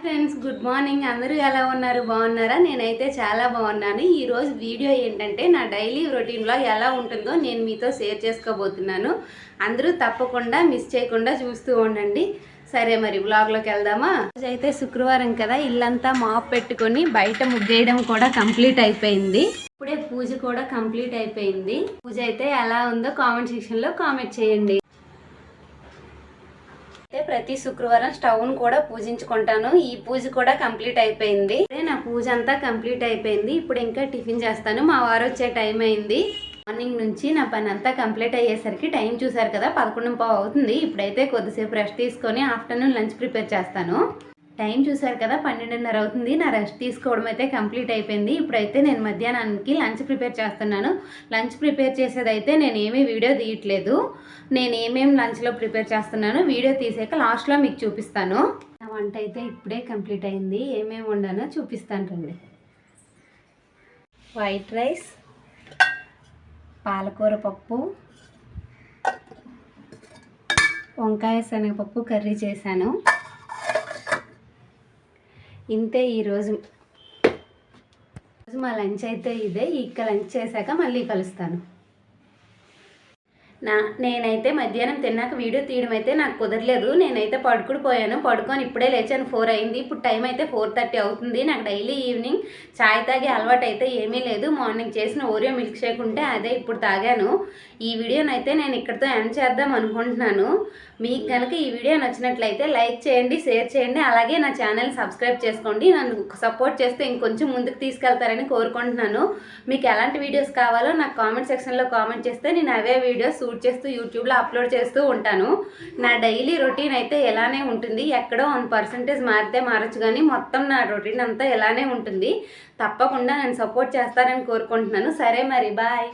Friends, good morning. అందరూ ఎలా ఉన్నారు? బాగున్నారా? నేనైతే చాలా బాగున్నాను. ఈరోజు వీడియో ఏంటంటే నా డైలీ రొటీన్లో ఎలా ఉంటుందో నేను మీతో షేర్ చేసుకోబోతున్నాను. అందరూ తప్పకుండా మిస్ చేయకుండా చూస్తూ ఉండండి. సరే, మరి వ్లాగ్లోకి వెళ్దామా? రోజు అయితే శుక్రవారం కదా, ఇల్లంతా మాప్ పెట్టుకొని బయట ముగ్గేయడం కూడా కంప్లీట్ అయిపోయింది. ఇప్పుడే పూజ కూడా కంప్లీట్ అయిపోయింది. పూజ అయితే ఎలా ఉందో కామెంట్ సెక్షన్లో కామెంట్ చేయండి. ప్రతి శుక్రవారం స్టవ్ను కూడా పూజించుకుంటాను. ఈ పూజ కూడా కంప్లీట్ అయిపోయింది. నా పూజ అంతా కంప్లీట్ అయిపోయింది. ఇప్పుడు ఇంకా టిఫిన్ చేస్తాను. మా వారు వచ్చే టైం అయింది. మార్నింగ్ నుంచి నా పని అంతా కంప్లీట్ అయ్యేసరికి టైం చూసారు కదా, 11:15 అవుతుంది. ఇప్పుడైతే కొద్దిసేపు రెస్ట్ తీసుకొని ఆఫ్టర్నూన్ లంచ్ ప్రిపేర్ చేస్తాను. టైం చూసారు కదా, 12:30 అవుతుంది. నా రెస్ట్ తీసుకోవడం అయితే కంప్లీట్ అయిపోయింది. ఇప్పుడైతే నేను మధ్యాహ్నానికి లంచ్ ప్రిపేర్ చేస్తున్నాను. లంచ్ ప్రిపేర్ చేసేదైతే నేను ఏమీ వీడియో తీయట్లేదు. నేను ఏమేమి లంచ్లో ప్రిపేర్ చేస్తున్నాను వీడియో తీసాక లాస్ట్లో మీకు చూపిస్తాను. నా వంట అయితే ఇప్పుడే కంప్లీట్ అయింది. ఏమేమి వండానో చూపిస్తాను రండి. వైట్ రైస్, పాలకూర పప్పు, వంకాయ శనగపప్పు కర్రీ చేశాను. ఇంతే ఈరోజు మా లంచ్ అయితే ఇదే. ఇక లంచ్ చేశాక మళ్ళీ కలుస్తాను. నేనైతే మధ్యాహ్నం తిన్నాక వీడియో తీయడం అయితే నాకు కుదరలేదు. నేనైతే పడుకొని ఇప్పుడే లేచాను. 4 అయింది. ఇప్పుడు టైం అయితే 4:30 అవుతుంది. నాకు డైలీ ఈవినింగ్ చాయ్ తాగే అలవాటు అయితే ఏమీ లేదు. మార్నింగ్ చేసిన ఓరియో మిల్క్ షేక్ ఉంటే అదే ఇప్పుడు తాగాను. ఈ వీడియోనైతే నేను ఇక్కడితో ఎండ్ చేద్దాం అనుకుంటున్నాను. మీకు కనుక ఈ వీడియో నచ్చినట్లయితే లైక్ చేయండి, షేర్ చేయండి, అలాగే నా ఛానల్ సబ్స్క్రైబ్ చేసుకోండి. నన్ను సపోర్ట్ చేస్తే ఇంకొంచెం ముందుకు తీసుకెళ్తారని కోరుకుంటున్నాను. మీకు ఎలాంటి వీడియోస్ కావాలో నాకు కామెంట్ సెక్షన్లో కామెంట్ చేస్తే నేను అవే వీడియోస్ షూట్ చేస్తూ యూట్యూబ్లో అప్లోడ్ చేస్తూ ఉంటాను. నా డైలీ రొటీన్ అయితే ఎలానే ఉంటుంది. ఎక్కడో 1% మారితే మారచ్చు, కానీ మొత్తం నా రొటీన్ అంతా ఎలానే ఉంటుంది. తప్పకుండా నన్ను సపోర్ట్ చేస్తారని కోరుకుంటున్నాను. సరే మరి, బాయ్.